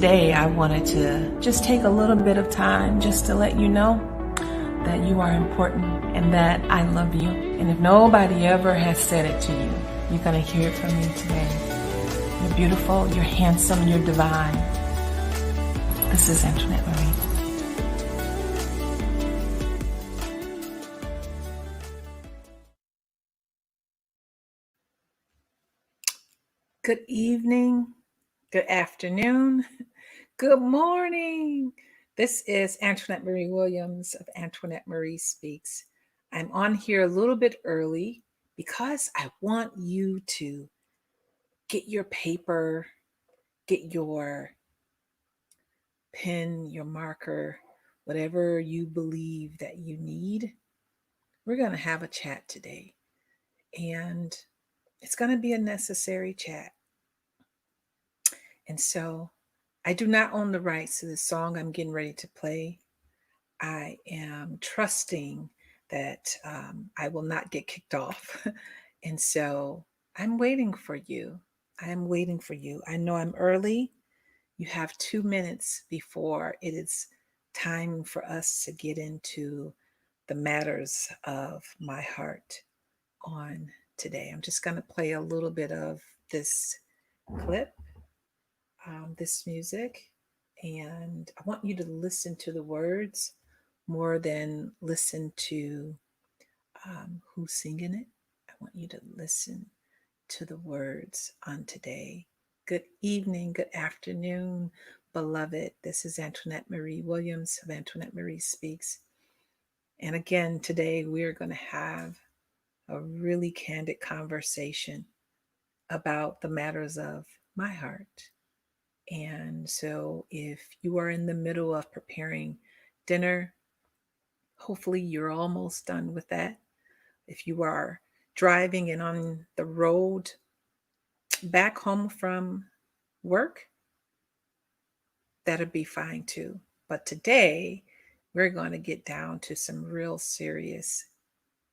today I wanted to just take a little bit of time just to let you know that you are important and that I love you. And if nobody ever has said it to you, you're going to hear it from me today. You're beautiful, you're handsome, you're divine. This is Antoinette Marie. Good evening, good afternoon, good morning. This is Antoinette Marie Williams of Antoinette Marie Speaks. I'm on here a little bit early because I want you to get your paper, get your pen, your marker, whatever you believe that you need. We're going to have a chat today, and it's going to be a necessary chat. And so I do not own the rights to the song I'm getting ready to play. I am trusting that I will not get kicked off. And so I'm waiting for you. I'm waiting for you. I know I'm early. You have 2 minutes before it is time for us to get into the matters of my heart on today. I'm just going to play a little bit of this clip, this music, and I want you to listen to the words more than listen to who's singing it. I want you to listen to the words on today. Good evening, good afternoon, beloved. This is Antoinette Marie Williams of Antoinette Marie Speaks. And again, today we are going to have a really candid conversation about the matters of my heart. And so if you are in the middle of preparing dinner, hopefully you're almost done with that. If you are driving and on the road back home from work, that'll be fine too. But today, we're going to get down to some real serious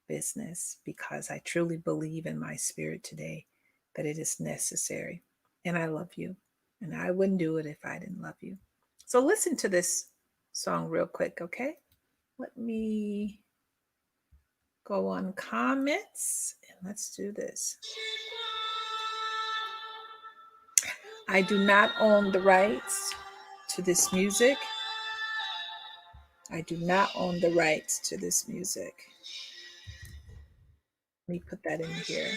business because I truly believe in my spirit today that it is necessary. And I love you. And I wouldn't do it if I didn't love you. So listen to this song real quick, okay? Let me go on comments and let's do this. I do not own the rights to this music. I do not own the rights to this music. Let me put that in here.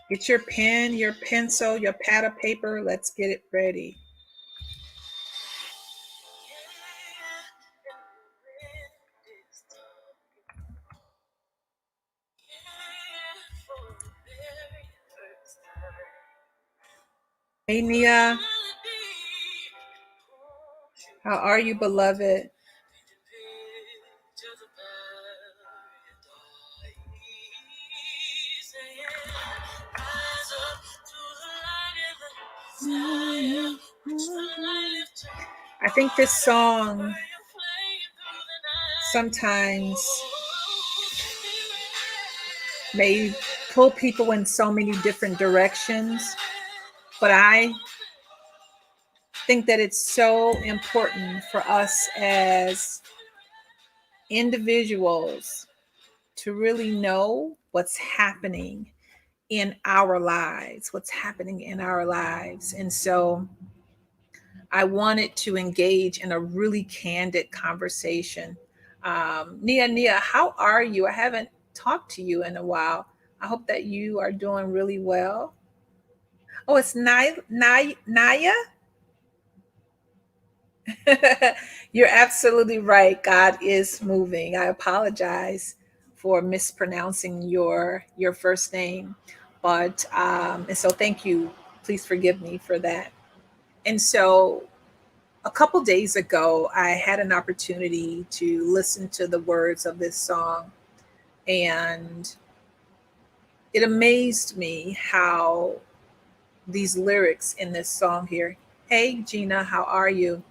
Get your pen, your pencil, your pad of paper. Let's get it ready. Hey, Nia. How are you, beloved? I think this song sometimes may pull people in so many different directions, but I think that it's so important for us as individuals to really know what's happening in our lives, what's happening in our lives. And so I wanted to engage in a really candid conversation. Nia, how are you? I haven't talked to you in a while. I hope that you are doing really well. Oh, it's Naya? You're absolutely right. God is moving. I apologize for mispronouncing your first name, but and so thank you. Please forgive me for that. And so a couple days ago, I had an opportunity to listen to the words of this song, and it amazed me how these lyrics in this song here. Hey, Gina, how are you?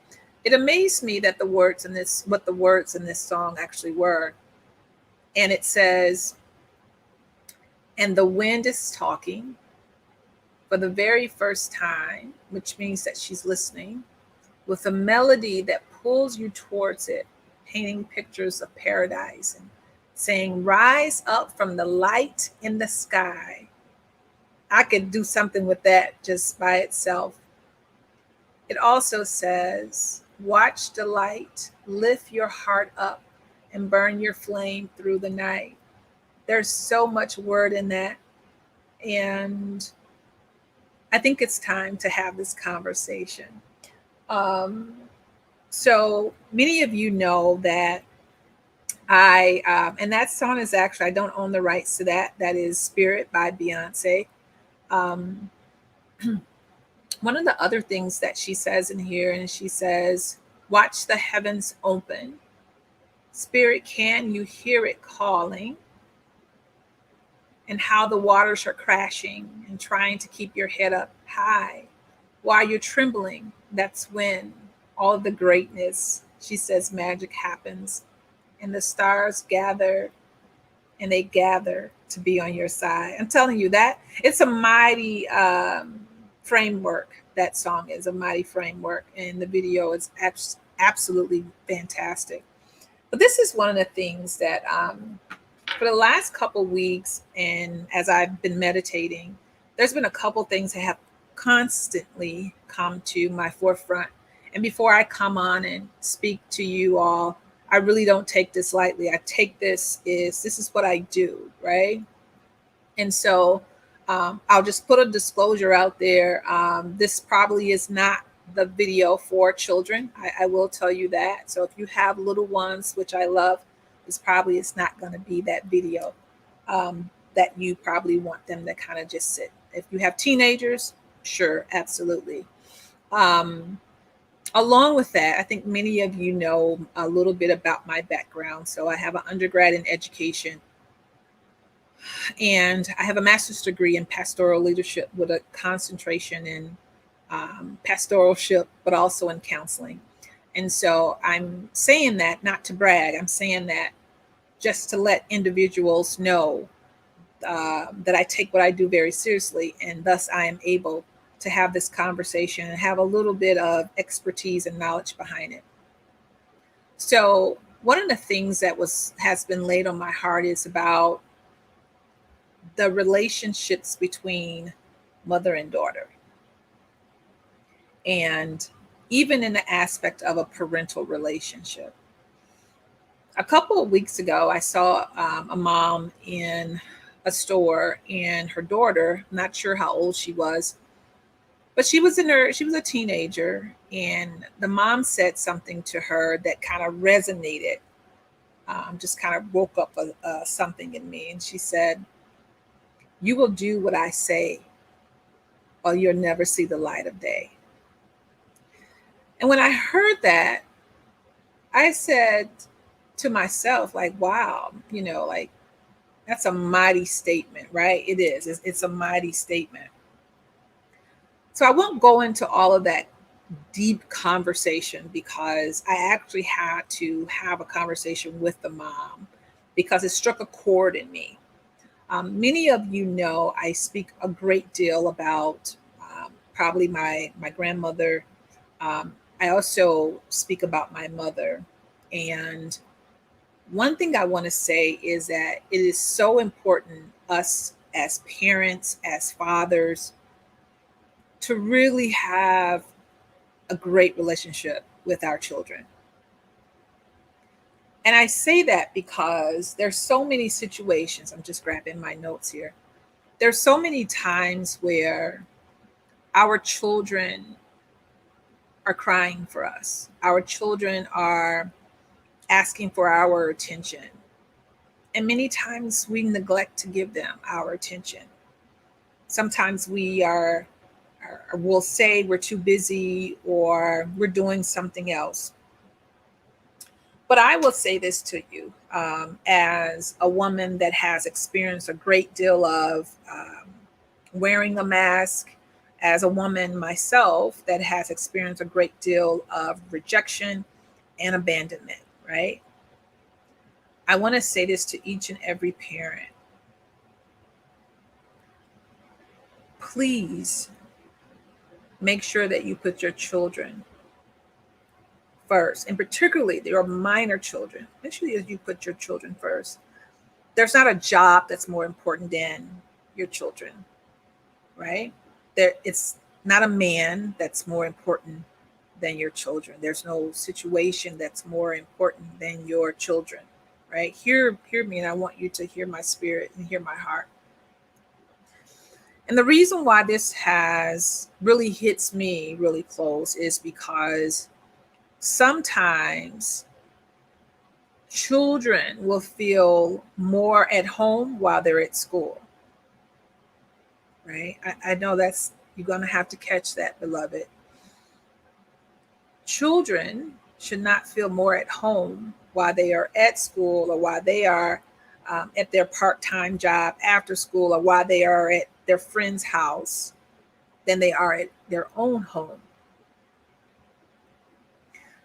It amazed me that the words in this, what the words in this song actually were. And it says, and the wind is talking for the very first time, which means that she's listening, with a melody that pulls you towards it, painting pictures of paradise and saying, rise up from the light in the sky. I could do something with that just by itself. It also says, watch the light, lift your heart up, and burn your flame through the night. There's so much word in that. And I think it's time to have this conversation. Um, so many of you know that and that song is actually, I don't own the rights to that. That is Spirit by Beyonce. Um, one of the other things that she says in here, and she says, watch the heavens open. Spirit, can you hear it calling? And how the waters are crashing and trying to keep your head up high. While you're trembling, that's when all of the greatness, she says, magic happens. And the stars gather and they gather to be on your side. I'm telling you that it's a mighty framework. That song is a mighty framework, and the video is absolutely fantastic. But this is one of the things that for the last couple weeks, and as I've been meditating, there's been a couple things that have constantly come to my forefront. And before I come on and speak to you all, I really don't take this lightly. I take this is what I do, right? And so I'll just put a disclosure out there. This probably is not the video for children. I will tell you that. So if you have little ones, which I love, this probably is not going to be that video that you probably want them to kind of just sit. If you have teenagers, sure, absolutely. Along with that, I think many of you know a little bit about my background. So I have an undergrad in education, and I have a master's degree in pastoral leadership with a concentration in pastoralship, but also in counseling. And so I'm saying that not to brag, I'm saying that just to let individuals know that I take what I do very seriously, and thus I am able to have this conversation and have a little bit of expertise and knowledge behind it. So one of the things that has been laid on my heart is about the relationships between mother and daughter, and even in the aspect of a parental relationship. A couple of weeks ago, I saw a mom in a store, and her daughter, not sure how old she was, but she was a teenager, and the mom said something to her that kind of resonated, just kind of woke up something in me. And she said, you will do what I say, or you'll never see the light of day. And when I heard that, I said to myself, like, wow, like, that's a mighty statement, right? It is. It's a mighty statement. So I won't go into all of that deep conversation, because I actually had to have a conversation with the mom because it struck a chord in me. Many of you know I speak a great deal about probably my grandmother. I also speak about my mother. And one thing I want to say is that it is so important, us as parents, as fathers, to really have a great relationship with our children. And I say that because there's so many situations. I'm just grabbing my notes here. There's so many times where our children are crying for us. Our children are asking for our attention. And many times we neglect to give them our attention. Sometimes we'll say we're too busy or we're doing something else. But I will say this to you, as a woman that has experienced a great deal of wearing a mask, as a woman myself that has experienced a great deal of rejection and abandonment, right? I want to say this to each and every parent. Please make sure that you put your children first, and particularly your minor children. Make sure that you put your children first. There's not a job that's more important than your children, right? It's not a man that's more important than your children. There's no situation that's more important than your children, right? Hear me, and I want you to hear my spirit and hear my heart. And the reason why this has really hits me really close is because sometimes children will feel more at home while they're at school, right? I know that's, you're going to have to catch that, beloved. Children should not feel more at home while they are at school, or while they are at their part-time job after school, or while they are at their friend's house than they are at their own home.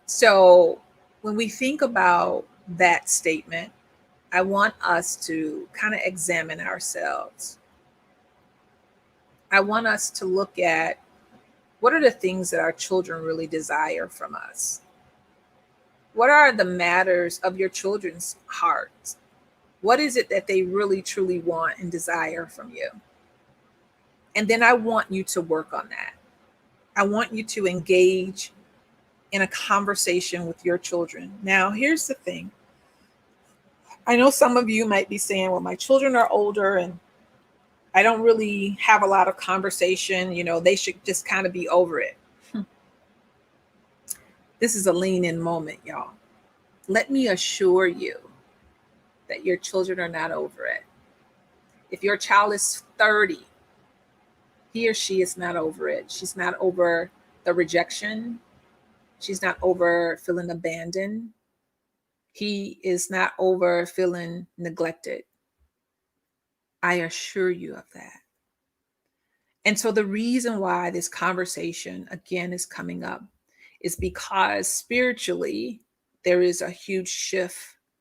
So when we think about that statement, I want us to kind of examine ourselves. I want us to look at, what are the things that our children really desire from us? What are the matters of your children's hearts? What is it that they really truly want and desire from you? And then I want you to work on that. I want you to engage in a conversation with your children. Now, here's the thing. I know some of you might be saying, well, my children are older and I don't really have a lot of conversation. They should just kind of be over it. This is a lean in moment, y'all. Let me assure you that your children are not over it. If your child is 30, he or she is not over it. She's not over the rejection. She's not over feeling abandoned. He is not over feeling neglected. I assure you of that. And so the reason why this conversation again is coming up is because spiritually there is a huge shift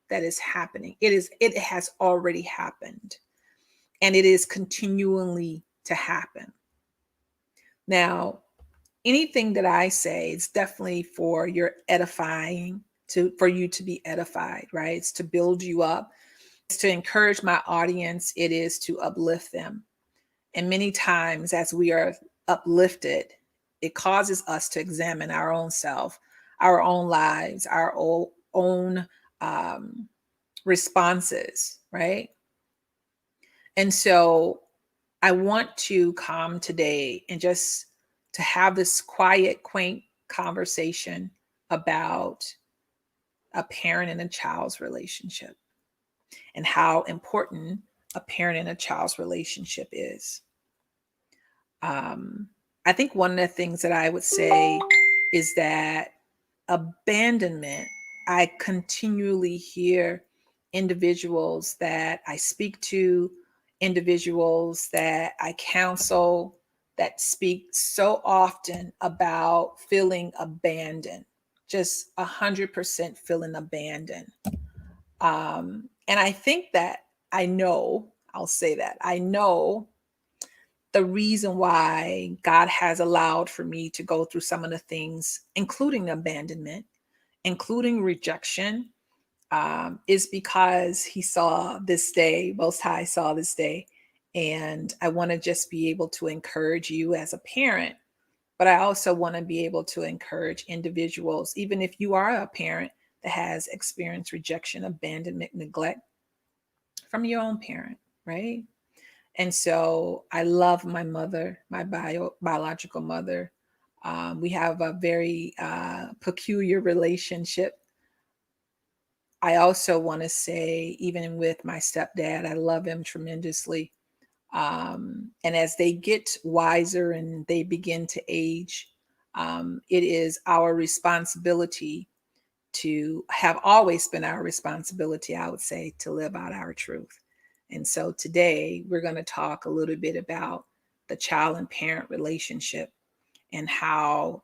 that is happening. It has already happened, and it is continually to happen. Now, anything that I say is definitely for your edifying, for you to be edified, right? It's to build you up. It's to encourage my audience. It is to uplift them. And many times as we are uplifted, it causes us to examine our own self, our own lives, our own responses, right? And so I want to come today and just to have this quiet, quaint conversation about a parent and a child's relationship and how important a parent and a child's relationship is. I think one of the things that I would say is that abandonment, I continually hear individuals that I speak to, individuals that I counsel, that speak so often about feeling abandoned, just 100% feeling abandoned. And I think that I'll say that I know the reason why God has allowed for me to go through some of the things, including abandonment, including rejection, is because He saw this day, Most High saw this day. And I want to just be able to encourage you as a parent, but I also want to be able to encourage individuals, even if you are a parent that has experienced rejection, abandonment, neglect from your own parent, right? And so I love my mother, my biological mother. We have a very peculiar relationship. I also want to say, even with my stepdad, I love him tremendously. And as they get wiser and they begin to age, it is our responsibility to have always been our responsibility, I would say, to live out our truth. And so today we're going to talk a little bit about the child and parent relationship and how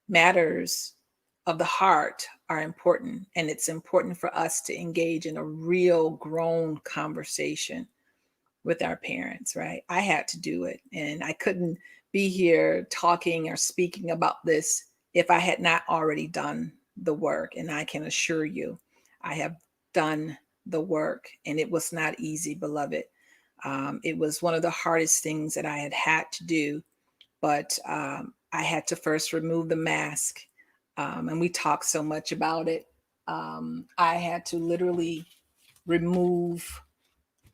matters of the heart are important. And it's important for us to engage in a real grown conversation with our parents, right? I had to do it. And I couldn't be here talking or speaking about this if I had not already done the work. And I can assure you, I have done the work, and it was not easy, beloved. It was one of the hardest things that I had to do, but I had to first remove the mask. And we talked so much about it. I had to literally remove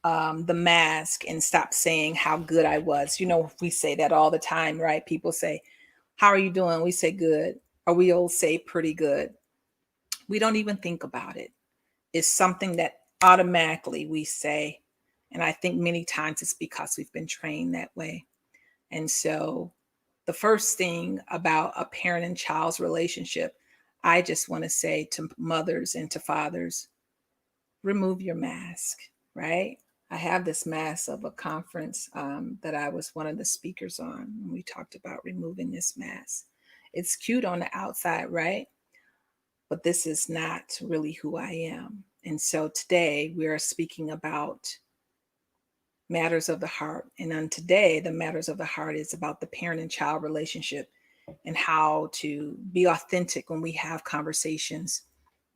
the mask and stop saying how good I was. We say that all the time, right? People say, "How are you doing?" We say good, or we all say pretty good. We don't even think about it. It's something that automatically we say. And I think many times it's because we've been trained that way. And so, the first thing about a parent and child's relationship, I just want to say to mothers and to fathers, remove your mask, right? I have this mask of a conference that I was one of the speakers on, and we talked about removing this mask. It's cute on the outside, right? But this is not really who I am. And so today we are speaking about matters of the heart. And on today, the matters of the heart is about the parent and child relationship and how to be authentic when we have conversations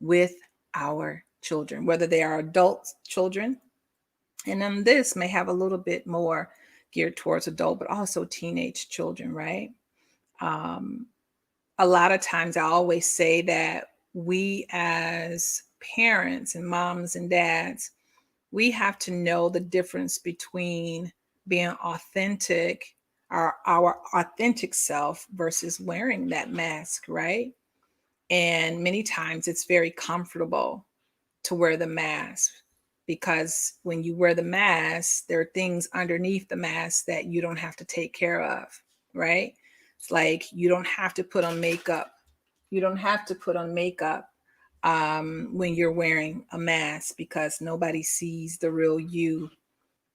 with our children, whether they are adult children. And then this may have a little bit more geared towards adult, but also teenage children, right? Um, a lot of times I always say that we as parents and moms and dads, we have to know the difference between being authentic, our authentic self versus wearing that mask, right? And many times it's very comfortable to wear the mask because when you wear the mask, there are things underneath the mask that you don't have to take care of, right? It's like you don't have to put on makeup. You don't have to put on makeup when you're wearing a mask because nobody sees the real you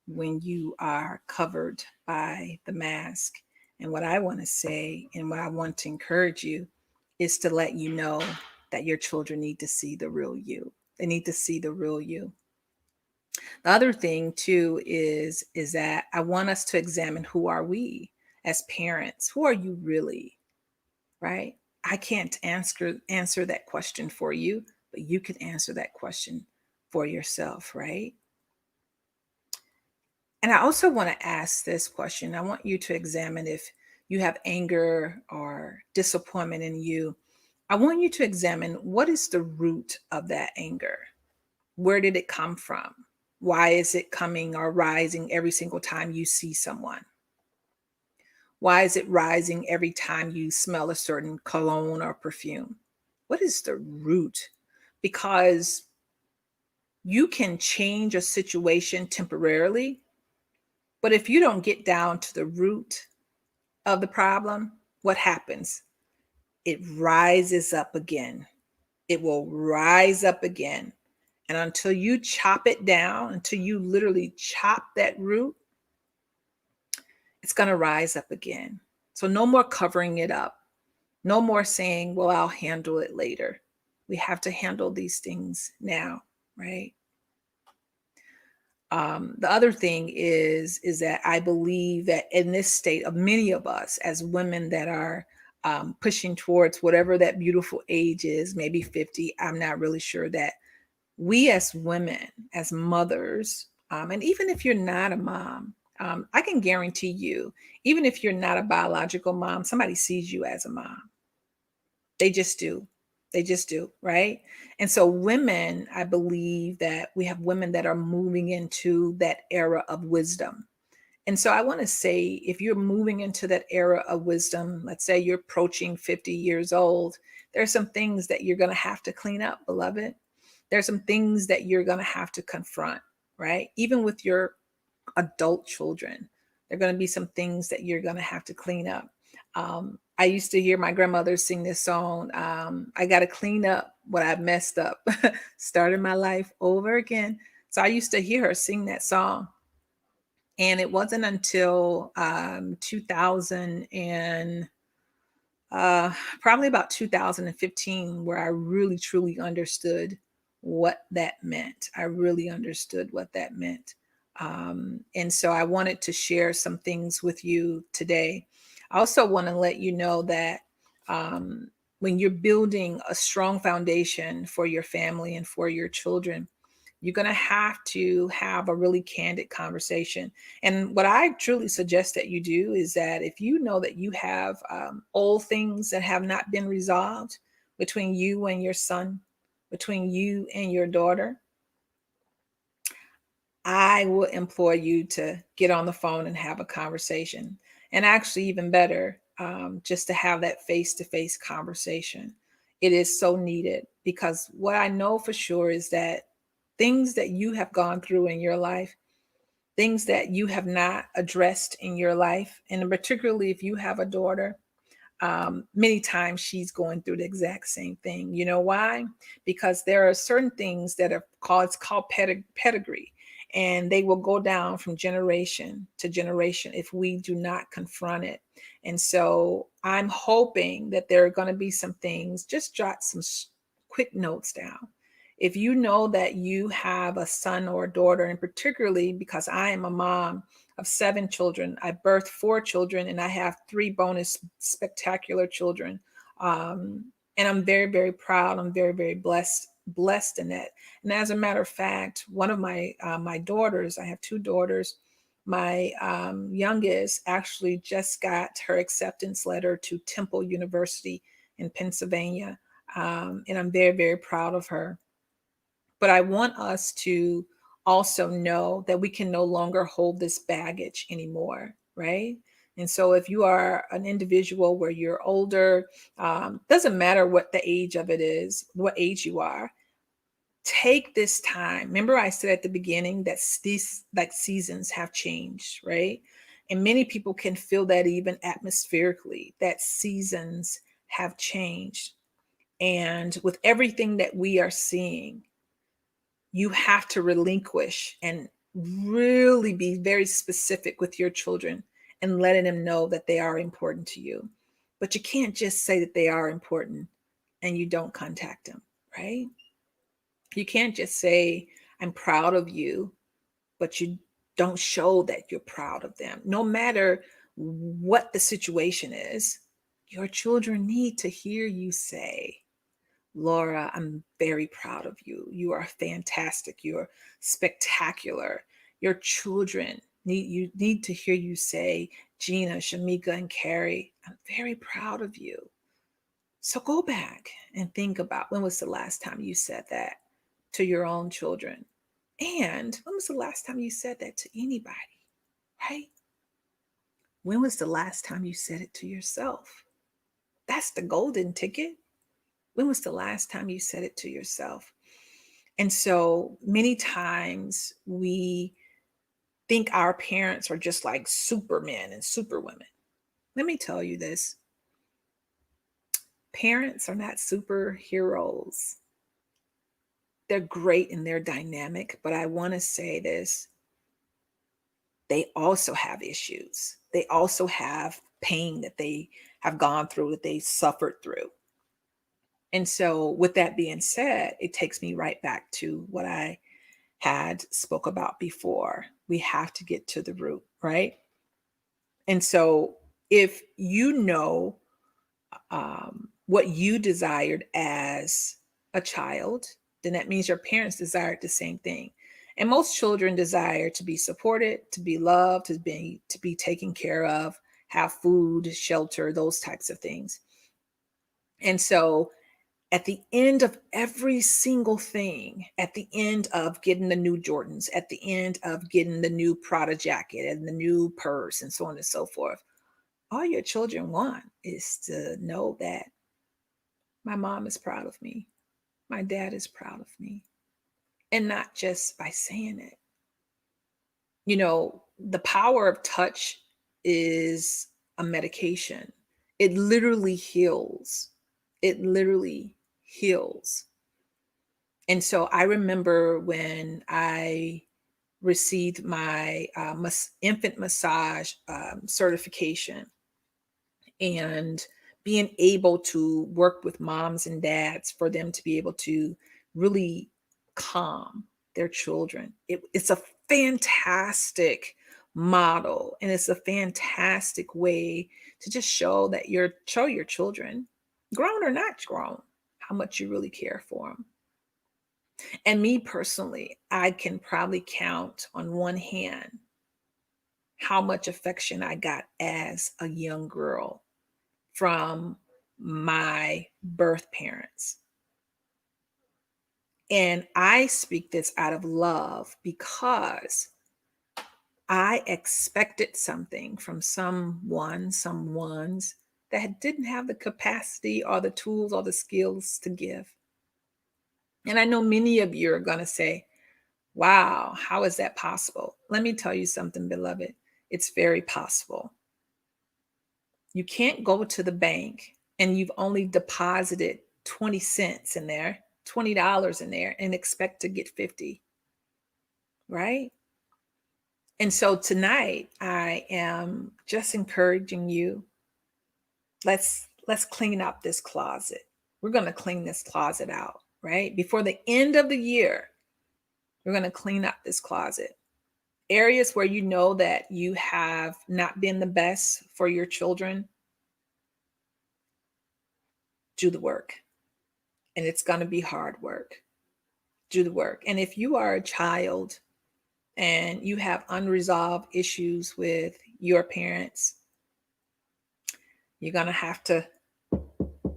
when you are covered by the mask. And what I want to say and what I want to encourage you is to let you know that your children need to see the real you. They need to see the real you. The other thing too is that I want us to examine who are we as parents? Who are you really? Right? I can't answer that question for you, but you can answer that question for yourself, right? And I also want to ask this question. I want you to examine if you have anger or disappointment in you. I want you to examine what is the root of that anger? Where did it come from? Why is it coming or rising every single time you see someone? Why is it rising every time you smell a certain cologne or perfume? What is the root? Because you can change a situation temporarily, but if you don't get down to the root of the problem, what happens? It rises up again. It will rise up again. And until you chop it down, until you literally chop that root, it's going to rise up again. So no more covering it up. No more saying, well, I'll handle it later. We have to handle these things now, right? The other thing is that I believe that in this state of many of us as women that are pushing towards whatever that beautiful age is, maybe 50, I'm not really sure, that we as women, as mothers, and even if you're not a mom, I can guarantee you, even if you're not a biological mom, somebody sees you as a mom. They just do. They just do, right? And so, women, I believe that we have women that are moving into that era of wisdom. And so, I want to say if you're moving into that era of wisdom, let's say you're approaching 50 years old, there's some things that you're going to have to clean up, beloved. There's some things that you're going to have to confront, right? Even with your adult children, there are going to be some things that you're going to have to clean up. I used to hear my grandmother sing this song, I got to clean up what I messed up, starting my life over again. So I used to hear her sing that song. And it wasn't until 2000 and uh, probably about 2015 where I really truly understood what that meant. I really understood what that meant. And so I wanted to share some things with you today. I also want to let you know that when you're building a strong foundation for your family and for your children, you're going to have a really candid conversation. And what I truly suggest that you do is that if you know that you have old things that have not been resolved between you and your son, between you and your daughter, I will implore you to get on the phone and have a conversation. And actually, even better, just to have that face to face conversation. It is so needed because what I know for sure is that things that you have gone through in your life, things that you have not addressed in your life, and particularly if you have a daughter, many times she's going through the exact same thing. You know why? Because there are certain things that are called, it's called pedigree, and they will go down from generation to generation if we do not confront it. And so I'm hoping that there are going to be some things, just jot some quick notes down. If you know that you have a son or a daughter, and particularly because I am a mom of seven children. I birthed four children and I have three bonus spectacular children. And I'm very, very proud. I'm very, very blessed in that. And as a matter of fact, one of my daughters, I have two daughters. My youngest actually just got her acceptance letter to Temple University in Pennsylvania. And I'm very, very proud of her. But I want us to also know that we can no longer hold this baggage anymore, right? And so if you are an individual where you're older, doesn't matter what the age of it is, what age you are, take this time. Remember, I said at the beginning that these like seasons have changed, right? And many people can feel that even atmospherically, that seasons have changed. And with everything that we are seeing, you have to relinquish and really be very specific with your children and letting them know that they are important to you. But you can't just say that they are important and you don't contact them, right? You can't just say, I'm proud of you, but you don't show that you're proud of them. No matter what the situation is, your children need to hear you say, Laura, I'm very proud of you. You are fantastic. You're spectacular. Your children need to hear you say, Gina, Shamika, and Carrie, I'm very proud of you. So go back and think about when was the last time you said that to your own children? And when was the last time you said that to anybody? Right? When was the last time you said it to yourself? That's the golden ticket. When was the last time you said it to yourself? And so many times we think our parents are just like supermen and superwomen. Let me tell you this, parents are not superheroes. They're great and they're dynamic, but I want to say this, they also have issues. They also have pain that they have gone through, that they suffered through. And so, with that being said, it takes me right back to what I had spoke about before. We have to get to the root, right? And so if you know what you desired as a child, then that means your parents desired the same thing. And most children desire to be supported, to be loved, to be taken care of, have food, shelter, those types of things. And so at the end of every single thing, at the end of getting the new Jordans, at the end of getting the new Prada jacket and the new purse and so on and so forth, all your children want is to know that my mom is proud of me, my dad is proud of me, and not just by saying it. The power of touch is a medication. It literally heals. It literally heals. And so I remember when I received my infant massage certification, and being able to work with moms and dads for them to be able to really calm their children. It's a fantastic model, and it's a fantastic way to just show your children, grown or not grown, how much you really care for them. And me personally, I can probably count on one hand how much affection I got as a young girl from my birth parents. And I speak this out of love because I expected something from someones that didn't have the capacity or the tools or the skills to give. And I know many of you are going to say, wow, how is that possible? Let me tell you something, beloved. It's very possible. You can't go to the bank and you've only deposited 20 cents in there, $20 in there, and expect to get 50, right? And so tonight I am just encouraging you. Let's clean up this closet. We're going to clean this closet out, right? Before the end of the year, we're going to clean up this closet. Areas where you know that you have not been the best for your children, do the work. And it's going to be hard work. Do the work. And if you are a child and you have unresolved issues with your parents, you're going to have to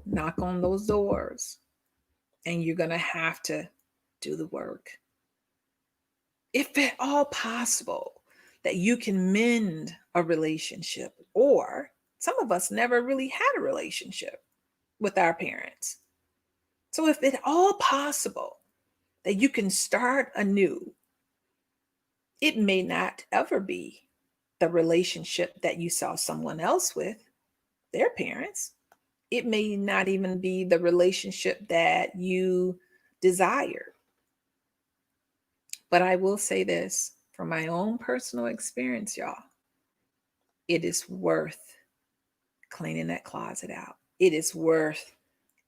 knock on those doors, and you're going to have to do the work. If at all possible, that you can mend a relationship, or some of us never really had a relationship with our parents. So if at all possible that you can start anew, it may not ever be the relationship that you saw someone else with, their parents. It may not even be the relationship that you desire. But I will say this from my own personal experience, y'all, it is worth cleaning that closet out. It is worth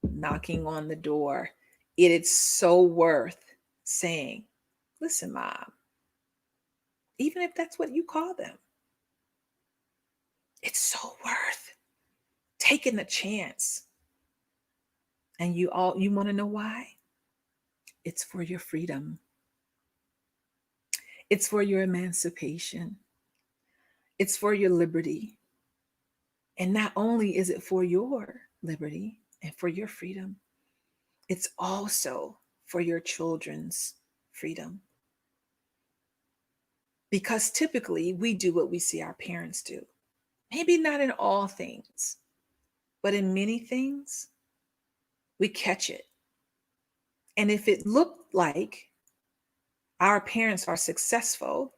knocking on the door. It is so worth saying, listen, mom, even if that's what you call them, it's so worth taking the chance. And you want to know why? It's for your freedom. It's for your emancipation. It's for your liberty. And not only is it for your liberty and for your freedom, it's also for your children's freedom. Because typically we do what we see our parents do. Maybe not in all things, but in many things, we catch it. And if it looked like our parents are successful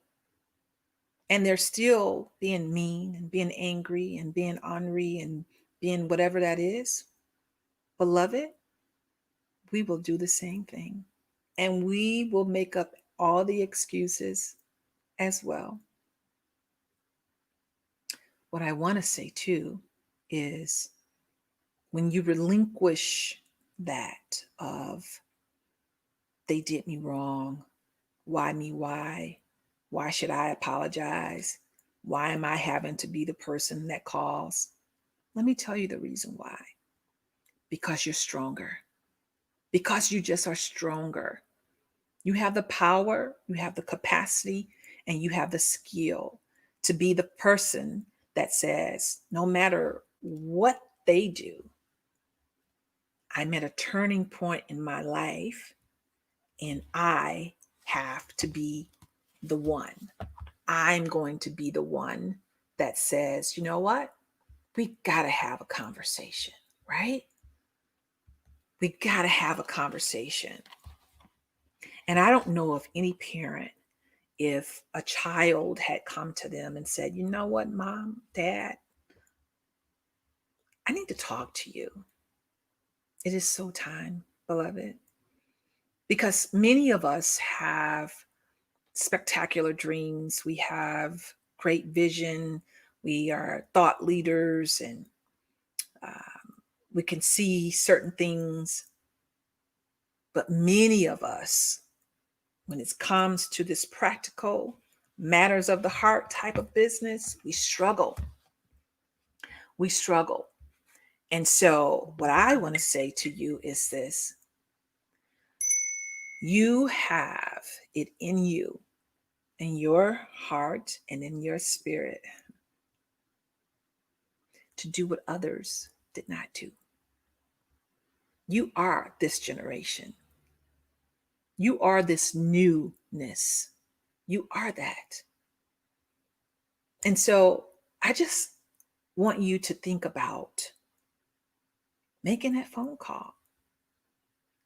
and they're still being mean and being angry and being ornery and being whatever that is, beloved, we will do the same thing. And we will make up all the excuses as well. What I want to say too is when you relinquish that of they did me wrong, why me, why? Why should I apologize? Why am I having to be the person that calls? Let me tell you the reason why. Because you're stronger. Because you just are stronger. You have the power, you have the capacity, and you have the skill to be the person that says, no matter what they do, I'm at a turning point in my life and I have to be the one. I'm going to be the one that says, you know what? We got to have a conversation, right? We got to have a conversation. And I don't know of any parent, if a child had come to them and said, you know what, mom, dad, I need to talk to you. It is so time, beloved. Because many of us have spectacular dreams. We have great vision. We are thought leaders, and we can see certain things. But many of us, when it comes to this practical matters of the heart type of business, we struggle. We struggle. And so, what I want to say to you is this: you have it in your heart and in your spirit, to do what others did not do. You are this generation. You are this newness. You are that. And so I just want you to think about making that phone call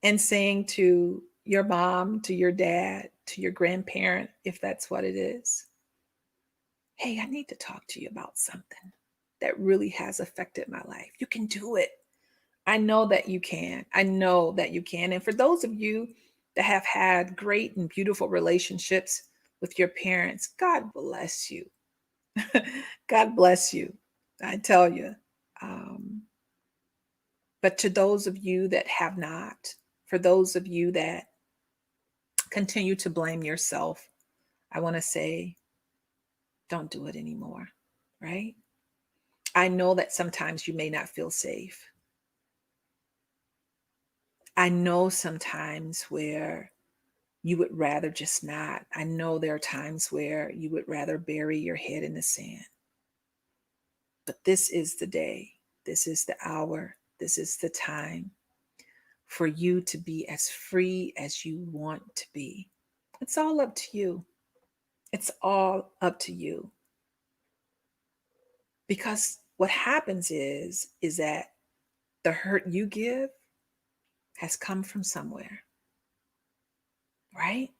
and saying to your mom, to your dad, to your grandparent, if that's what it is, hey, I need to talk to you about something that really has affected my life. You can do it. I know that you can. I know that you can. And for those of you that have had great and beautiful relationships with your parents, God bless you. God bless you. I tell you. Um, but to those of you that have not, for those of you that continue to blame yourself, I want to say, don't do it anymore, right? I know that sometimes you may not feel safe. I know sometimes where you would rather just not. I know there are times where you would rather bury your head in the sand. But this is the day, this is the hour, this is the time for you to be as free as you want to be. It's all up to you. It's all up to you. Because what happens is that the hurt you give has come from somewhere, right?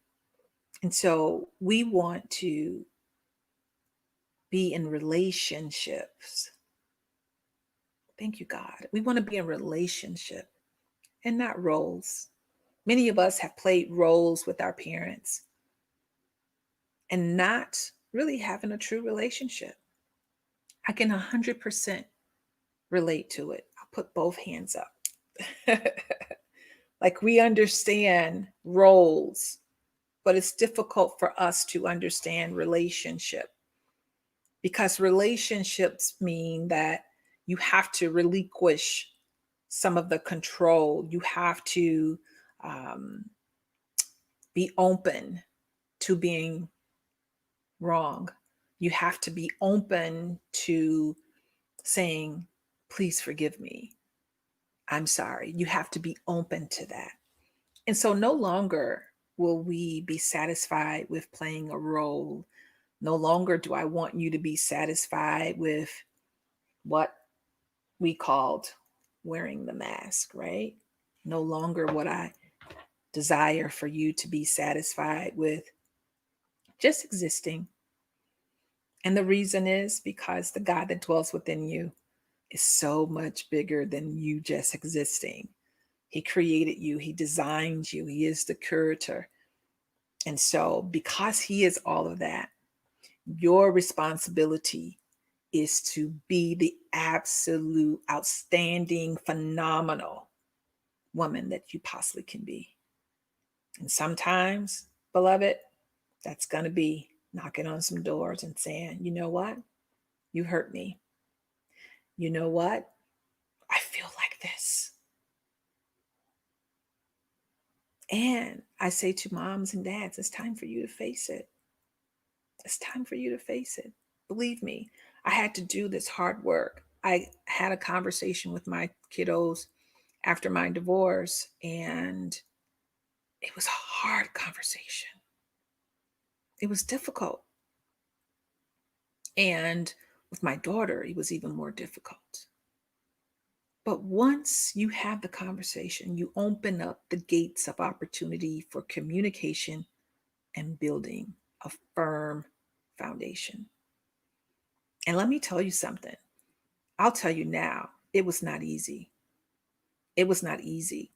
And so we want to be in relationships. Thank you, God. We want to be in relationship and not roles. Many of us have played roles with our parents and not really having a true relationship. I can 100% relate to it. I'll put both hands up. Like, we understand roles, but it's difficult for us to understand relationship, because relationships mean that you have to relinquish some of the control. You have to um, be open to being wrong. You have to be open to saying, please forgive me. I'm sorry. You have to be open to that. And so no longer will we be satisfied with playing a role. No longer do I want you to be satisfied with what we called wearing the mask, right? No longer would I desire for you to be satisfied with just existing. And the reason is because the God that dwells within you is so much bigger than you just existing. He created you, He designed you, He is the curator. And so, because He is all of that, your responsibility is to be the absolute outstanding, phenomenal woman that you possibly can be. And sometimes, beloved, that's going to be knocking on some doors and saying, you know what? You hurt me. You know what? I feel like this. And I say to moms and dads, it's time for you to face it. It's time for you to face it. Believe me, I had to do this hard work. I had a conversation with my kiddos after my divorce, and it was a hard conversation. It was difficult. And with my daughter, it was even more difficult. But once you have the conversation, you open up the gates of opportunity for communication and building a firm foundation. And let me tell you something. I'll tell you now, it was not easy. It was not easy.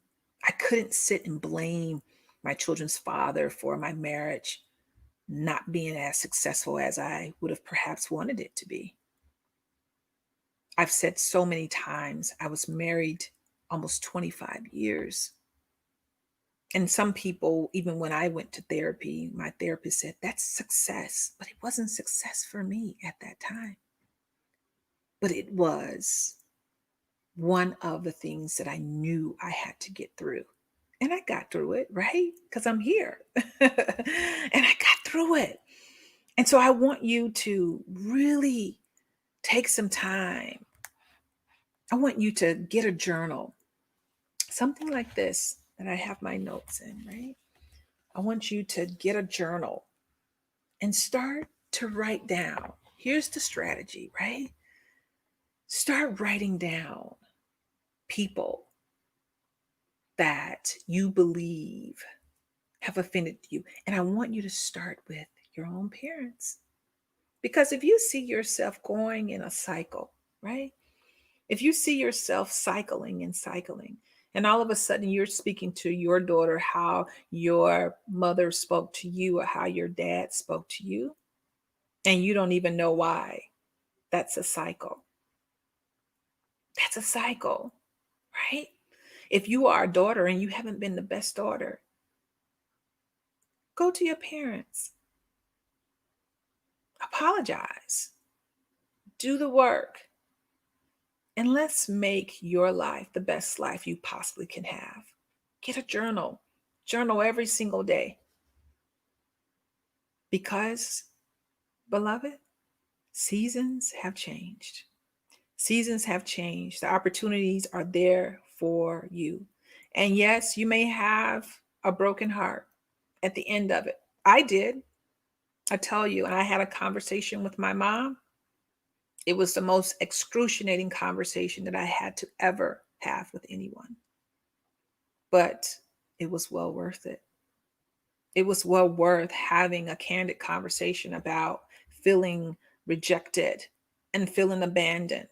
I couldn't sit and blame my children's father for my marriage. not being as successful as I would have perhaps wanted it to be. I've said so many times, I was married almost 25 years. And some people, even when I went to therapy, my therapist said, that's success. But it wasn't success for me at that time. But it was one of the things that I knew I had to get through. And I got through it, right? Because I'm here. And I got through it. And so I want you to really take some time. I want you to get a journal, something like this that I have my notes in, right? I want you to get a journal and start to write down. Here's the strategy, right? Start writing down people that you believe have offended you. And I want you to start with your own parents. Because if you see yourself going in a cycle, right? If you see yourself cycling and cycling, and all of a sudden you're speaking to your daughter how your mother spoke to you or how your dad spoke to you, and you don't even know why, that's a cycle. That's a cycle, right? If you are a daughter and you haven't been the best daughter, go to your parents, apologize, do the work, and let's make your life the best life you possibly can have. Get a journal, journal every single day. Because, beloved, seasons have changed. Seasons have changed. The opportunities are there for you. And yes, you may have a broken heart at the end of it. I did. I tell you, and I had a conversation with my mom. It was the most excruciating conversation that I had to ever have with anyone. But it was well worth it. It was well worth having a candid conversation about feeling rejected and feeling abandoned.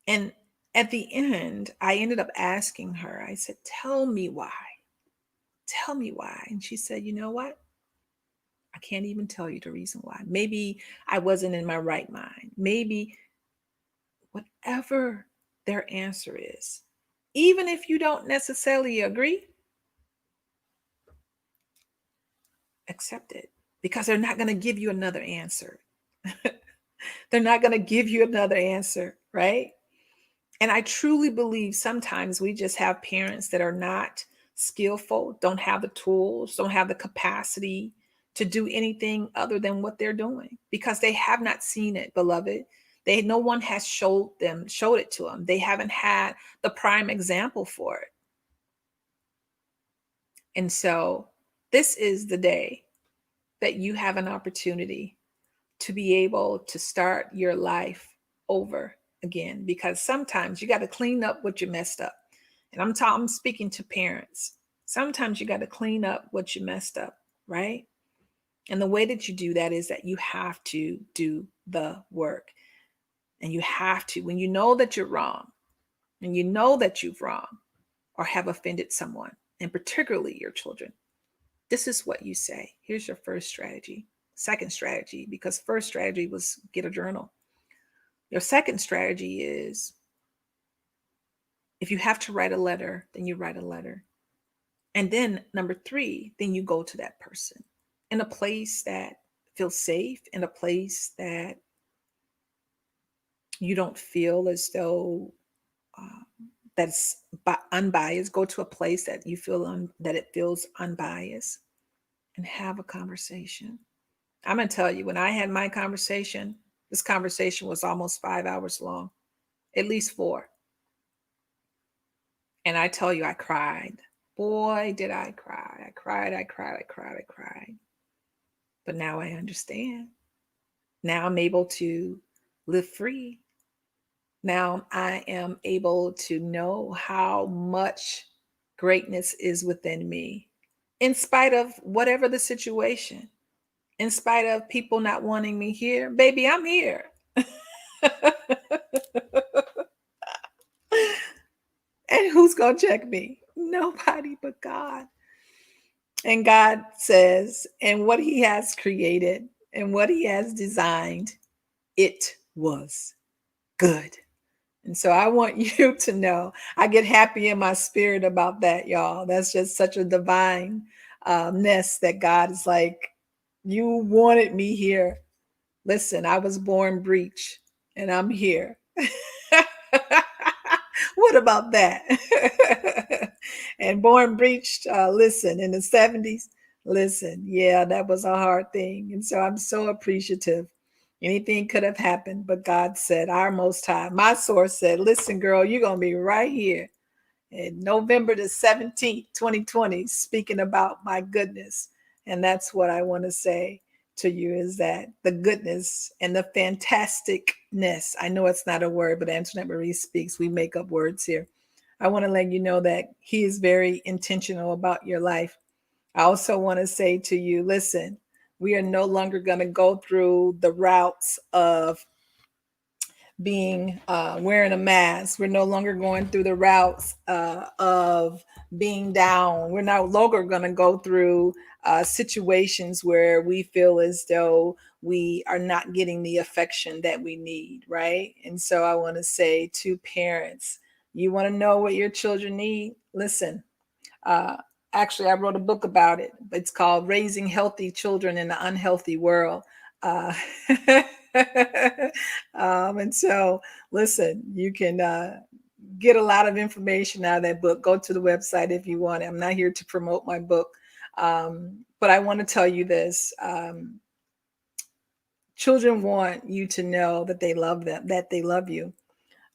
And at the end, I ended up asking her, I said, tell me why. Tell me why. And she said, you know what? I can't even tell you the reason why. Maybe I wasn't in my right mind. Maybe whatever their answer is, even if you don't necessarily agree, accept it because they're not going to give you another answer. They're not going to give you another answer, right? And I truly believe sometimes we just have parents that are not skillful, don't have the tools, don't have the capacity to do anything other than what they're doing because they have not seen it, beloved. No one has showed it to them. They haven't had the prime example for it. And so this is the day that you have an opportunity to be able to start your life over again because sometimes you got to clean up what you messed up. And I'm speaking to parents. Sometimes you got to clean up what you messed up, right? And the way that you do that is that you have to do the work. And you have to, when you know that you're wrong, and you know that you've wrong or have offended someone, and particularly your children, this is what you say. Here's your first strategy. Second strategy, because first strategy was get a journal. Your second strategy is if you have to write a letter, then you write a letter. And then number three, then you go to that person in a place that feels safe, in a place that you don't feel as though uh, that's unbiased. Go to a place that you feel that it feels unbiased and have a conversation. I'm going to tell you, when I had my conversation, this conversation was almost 5 hours long, at least four. And I tell you, I cried. Boy, did I cry. I cried, I cried, I cried, I cried. But now I understand. Now I'm able to live free. Now I am able to know how much greatness is within me, in spite of whatever the situation, in spite of people not wanting me here. Baby, I'm here. And who's going to check me? Nobody but God. And God says, and what he has created and what he has designed, it was good. And so I want you to know, I get happy in my spirit about that, y'all. That's just such a divine ness that God is like, you wanted me here. Listen, I was born breech and I'm here. What about that? And born breached, listen, in the 70s, listen, yeah, that was a hard thing. And so I'm so appreciative. Anything could have happened, but God said, our Most High, my source said, listen, girl, you're going to be right here in November the 17th, 2020, speaking about my goodness. And that's what I want to say to you is that the goodness and the fantasticness. I know it's not a word, but Antoinette Marie speaks. We make up words here. I want to let you know that he is very intentional about your life. I also want to say to you, listen, we are no longer going to go through the routes of being wearing a mask. We're no longer going through the routes of being down. We're no longer going to go through situations where we feel as though we are not getting the affection that we need, right? And so I want to say to parents, you want to know what your children need? Listen, uh, actually, I wrote a book about it. It's called Raising Healthy Children in an Unhealthy World. Uh, and so, listen, you can get a lot of information out of that book. Go to the website if you want. I'm not here to promote my book, but I want to tell you this. Children want you to know that they love them, that they love you.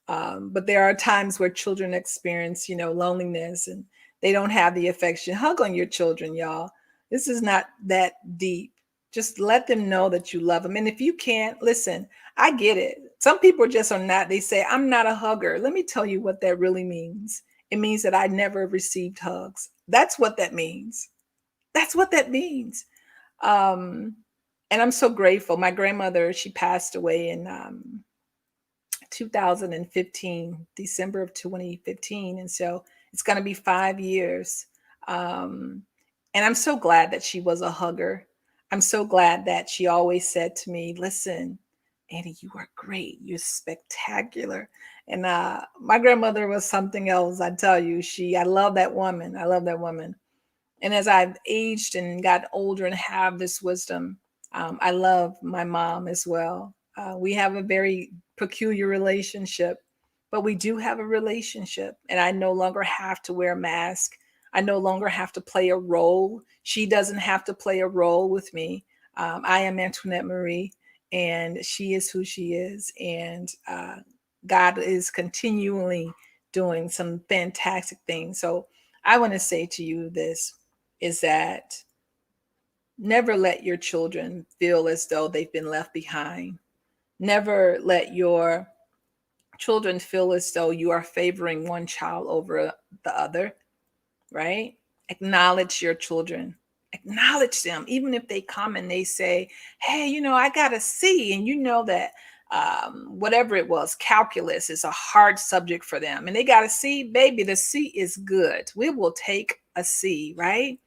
But there are times where children experience, loneliness and they don't have the affection. Hug on your children, y'all. This is not that deep. Just let them know that you love them. And if you can't, listen, I get it. Some people just are not, they say, I'm not a hugger. Let me tell you what that really means. It means that I never received hugs. That's what that means. That's what that means. Um, and I'm so grateful. My grandmother, she passed away in 2015, December of 2015. And so it's going to be 5 years. Um, and I'm so glad that she was a hugger. I'm so glad that she always said to me, listen, Annie, you are great. You're spectacular. And my grandmother was something else. I tell you, I love that woman. I love that woman. And as I've aged and got older and have this wisdom, I love my mom as well. We have a very peculiar relationship, but we do have a relationship. And I no longer have to wear a mask. I no longer have to play a role. She doesn't have to play a role with me. I am Antoinette Marie, and she is who she is. And God is continually doing some fantastic things. So I want to say to you this is that never let your children feel as though they've been left behind. Never let your children feel as though you are favoring one child over the other, right? Acknowledge your children. Acknowledge them, even if they come and they say, hey, I got a C, and you know that whatever it was, calculus is a hard subject for them, and they got a C, baby, the C is good. We will take a C, right?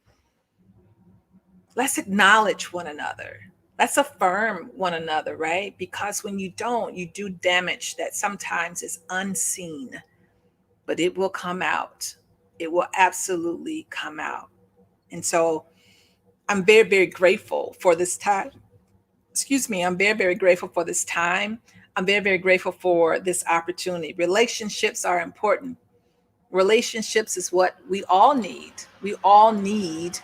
Let's acknowledge one another. Let's affirm one another, right? Because when you don't, you do damage that sometimes is unseen, but it will come out. It will absolutely come out. And so I'm very, very grateful for this time. Excuse me. I'm very, very grateful for this time. I'm very, very grateful for this opportunity. Relationships are important. Relationships is what we all need. We all need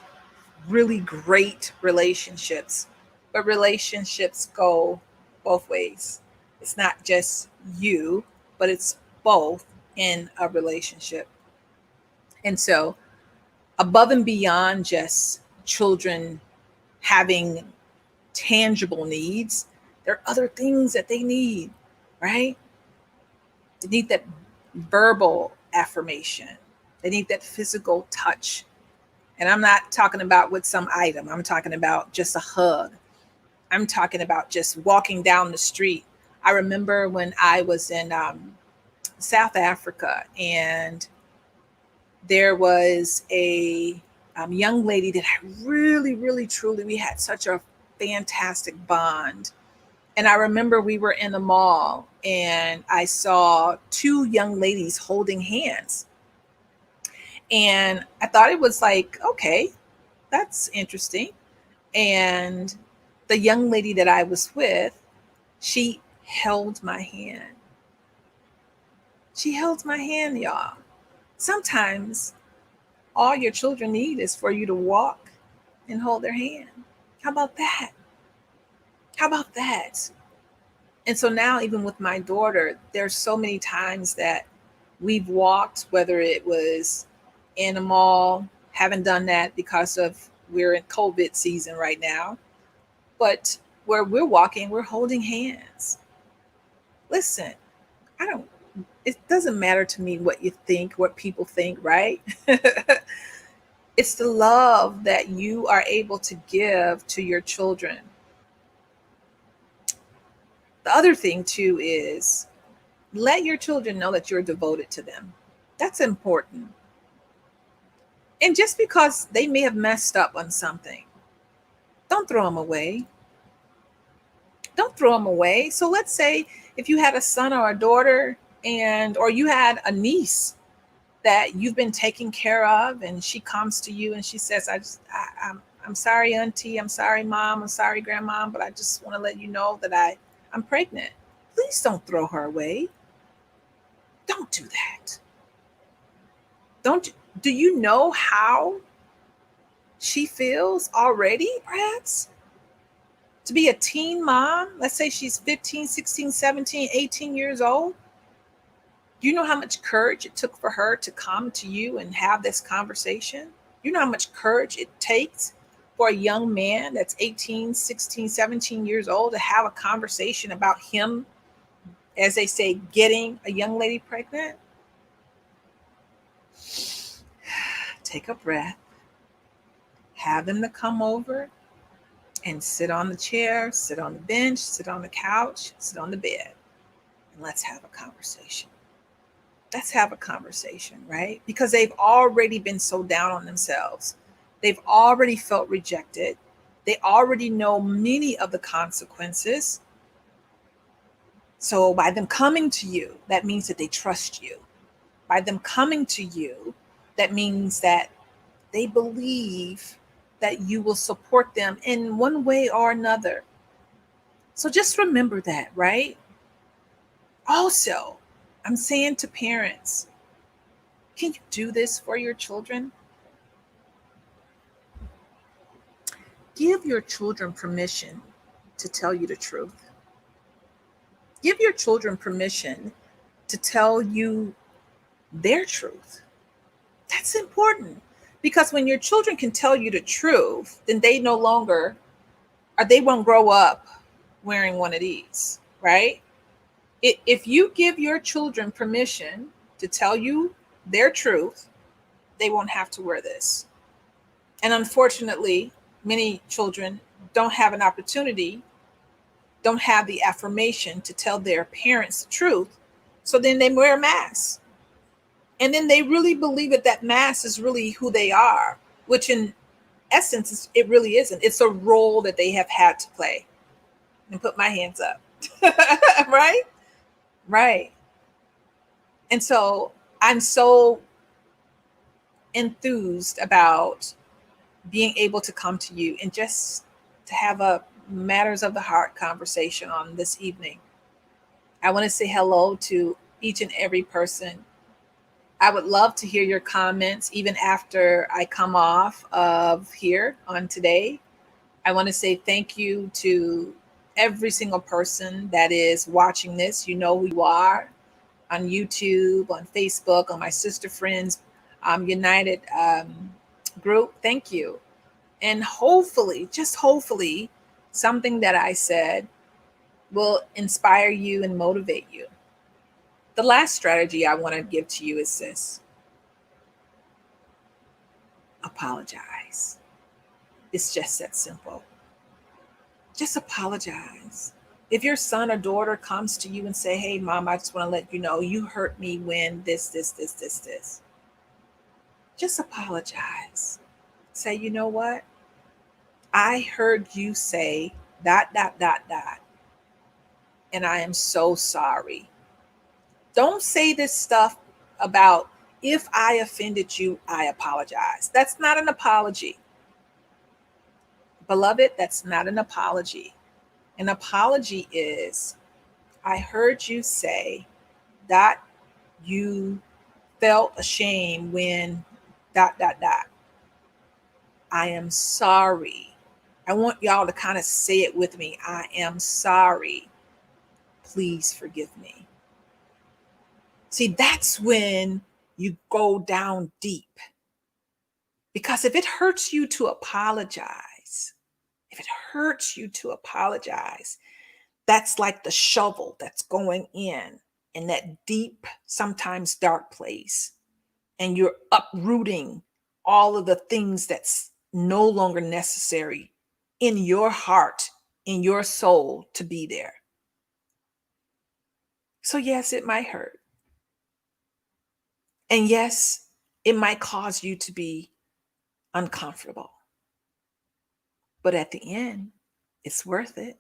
really great relationships, but relationships go both ways. It's not just you, but it's both in a relationship. And so, above and beyond just children having tangible needs, there are other things that they need, right? They need that verbal affirmation, they need that physical touch. And I'm not talking about with some item, I'm talking about just a hug. I'm talking about just walking down the street. I remember when I was in South Africa, and there was young lady that I really, really, truly, we had such a fantastic bond. And I remember we were in the mall and I saw two young ladies holding hands. And I thought it was like, okay, that's interesting. And the young lady that I was with, she held my hand. She held my hand, y'all. Sometimes all your children need is for you to walk and hold their hand. How about that? How about that? And so now, even with my daughter, there's so many times that we've walked, whether it was in a mall, haven't done that because of we're in COVID season right now, but where we're walking, we're holding hands. Listen, I don't, it doesn't matter to me what you think, what people think, right? It's the love that you are able to give to your children. The other thing, too, is let your children know that you're devoted to them. That's important. And just because they may have messed up on something, don't throw them away. Don't throw them away. So let's say if you had a son or a daughter, and or you had a niece that you've been taking care of, and she comes to you and she says, I'm sorry, auntie, I'm sorry, mom, I'm sorry, grandma, but I just want to let you know that I'm pregnant. Please don't throw her away. Don't do that. Don't. Do you know how she feels already, perhaps? To be a teen mom, let's say she's 15, 16, 17, 18 years old. Do you know how much courage it took for her to come to you and have this conversation? You know how much courage it takes for a young man that's 18, 16, 17 years old to have a conversation about him, as they say, getting a young lady pregnant? Take a breath, have them to come over and sit on the chair, sit on the bench, sit on the couch, sit on the bed, and let's have a conversation. Let's have a conversation, right? Because they've already been so down on themselves. They've already felt rejected. They already know many of the consequences. So by them coming to you, that means that they trust you. By them coming to you, that means that they believe that you will support them in one way or another. So just remember that, right? Also, I'm saying to parents, can you do this for your children? Give your children permission to tell you the truth. Give your children permission to tell you their truth. That's important because when your children can tell you the truth, then they no longer, or they won't grow up wearing one of these, right? If you give your children permission to tell you their truth, they won't have to wear this. And unfortunately, many children don't have an opportunity, don't have the affirmation to tell their parents the truth. So then they wear a mask. And then they really believe that that mask is really who they are, which in essence, it really isn't. It's a role that they have had to play. And put my hands up. Right? Right. And so I'm so enthused about being able to come to you and just to have a matters of the heart conversation on this evening. I want to say hello to each and every person. I would love to hear your comments even after I come off of here on today. I want to say thank you to every single person that is watching this. You know who you are on YouTube, on Facebook, on my Sister Friends United group. Thank you. And hopefully, just hopefully, something that I said will inspire you and motivate you. The last strategy I want to give to you is this: apologize. It's just that simple. Just apologize. If your son or daughter comes to you and say, hey, mom, I just want to let you know you hurt me when this, just apologize. Say, you know what? I heard you say dot, dot, dot, dot, and I am so sorry. Don't say this stuff about if I offended you, I apologize. That's not an apology. Beloved, that's not an apology. An apology is I heard you say that you felt ashamed when dot, dot, dot. I am sorry. I want y'all to kind of say it with me. I am sorry. Please forgive me. See, that's when you go down deep. Because if it hurts you to apologize, if it hurts you to apologize, that's like the shovel that's going in that deep, sometimes dark place. And you're uprooting all of the things that's no longer necessary in your heart, in your soul to be there. So, yes, it might hurt. And yes, it might cause you to be uncomfortable. But at the end, it's worth it.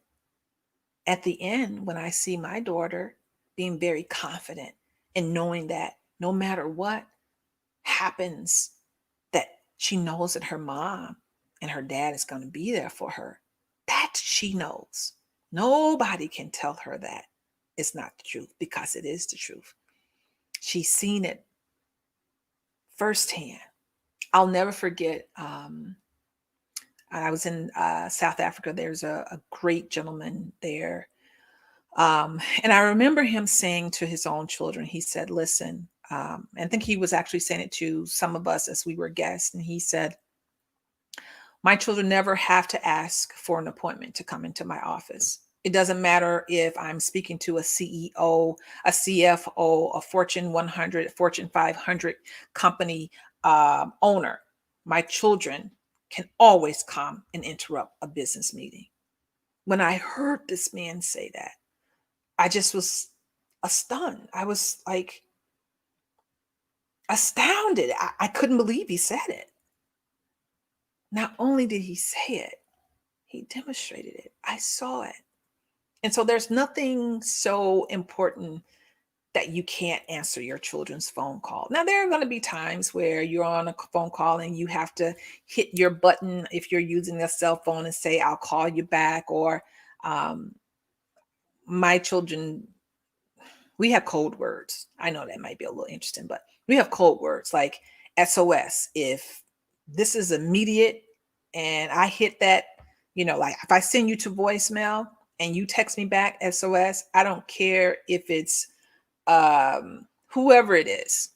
At the end, when I see my daughter being very confident and knowing that no matter what happens, that she knows that her mom and her dad is going to be there for her, that she knows. Nobody can tell her that it's not the truth because it is the truth. She's seen it firsthand. I'll never forget. I was in South Africa. There's a great gentleman there. And I remember him saying to his own children, he said, listen, and I think he was actually saying it to some of us as we were guests. And he said, my children never have to ask for an appointment to come into my office. It doesn't matter if I'm speaking to a CEO, a CFO, a Fortune 100, Fortune 500 company owner. My children can always come and interrupt a business meeting. When I heard this man say that, I just was stunned. I was like astounded. I couldn't believe he said it. Not only did he say it, he demonstrated it. I saw it. And so there's nothing so important that you can't answer your children's phone call. Now, there are going to be times where you're on a phone call and you have to hit your button if you're using a cell phone and say, I'll call you back. Or um, my children, we have code words. I know that might be a little interesting, but we have code words like SOS. If this is immediate and I hit that, like if I send you to voicemail and you text me back SOS, I don't care if it's whoever it is.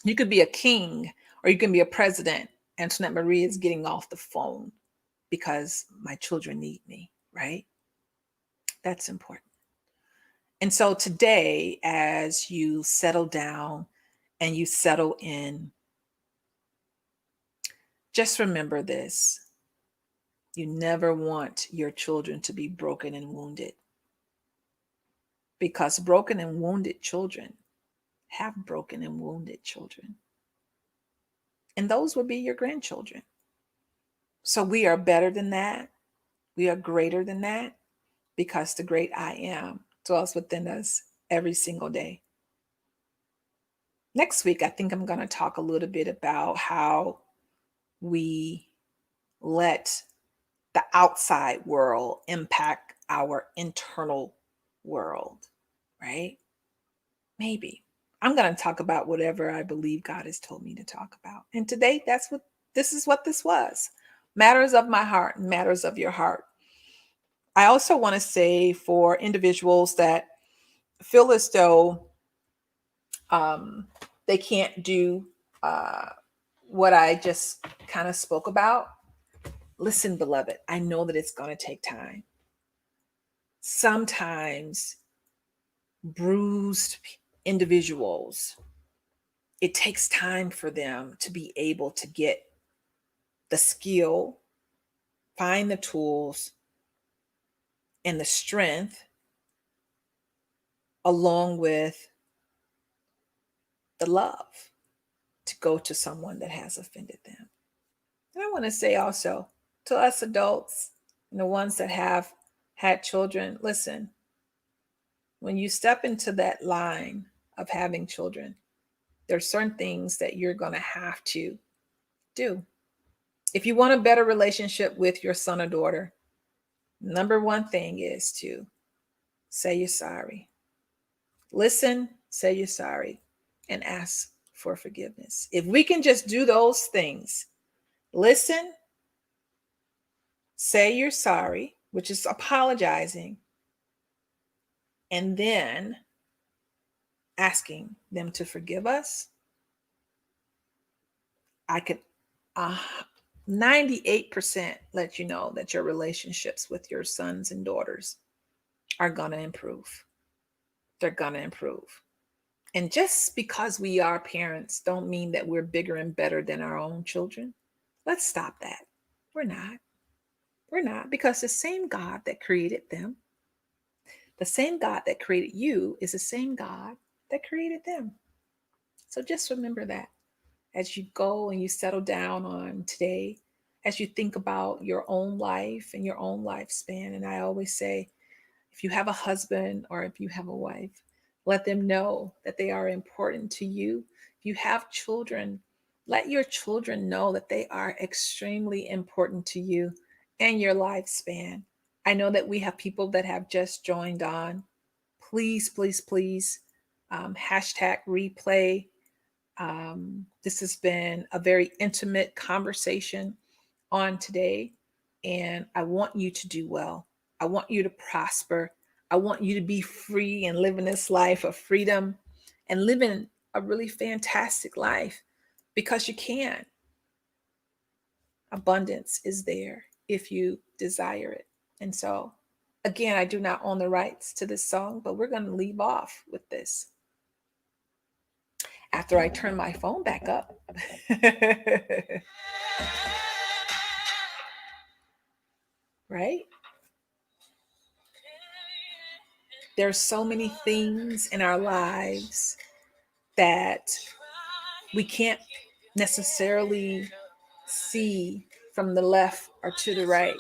You could be a king or you can be a president. Antoinette Marie is getting off the phone because my children need me, right? That's important. And so today, as you settle down and you settle in, just remember this. You never want your children to be broken and wounded, because broken and wounded children have broken and wounded children. And those will be your grandchildren. So we are better than that. We are greater than that because the great I am dwells within us every single day. Next week, I think I'm going to talk a little bit about how we let the outside world impact our internal world, right? Maybe. I'm going to talk about whatever I believe God has told me to talk about. And today, this is what this was. Matters of my heart, matters of your heart. I also want to say for individuals that feel as though um, they can't do uh, what I just kind of spoke about, listen, beloved, I know that it's going to take time. Sometimes bruised individuals, it takes time for them to be able to get the skill, find the tools, and the strength, along with the love, to go to someone that has offended them. And I want to say also to us adults and the ones that have had children, listen, when you step into that line of having children, there's certain things that you're going to have to do. If you want a better relationship with your son or daughter, number one thing is to say you're sorry. Listen, say you're sorry, and ask for forgiveness. If we can just do those things, listen, say you're sorry, which is apologizing, and then asking them to forgive us, I could uh, 98% let you know that your relationships with your sons and daughters are going to improve. They're going to improve. And just because we are parents don't mean that we're bigger and better than our own children. Let's stop that. We're not. We're not, because the same God that created them, the same God that created you, is the same God that created them. So just remember that as you go and you settle down on today, as you think about your own life and your own lifespan. And I always say, if you have a husband or if you have a wife, let them know that they are important to you. If you have children, let your children know that they are extremely important to you and your lifespan. I know that we have people that have just joined on. Please, please, please, hashtag replay. This has been a very intimate conversation on today, and I want you to do well. I want you to prosper. I want you to be free and live in this life of freedom and living a really fantastic life, because you can. Abundance is there if you desire it. And so, again, I do not own the rights to this song, but we're going to leave off with this after I turn my phone back up. Right? There's so many things in our lives that we can't necessarily see from the left or to the right.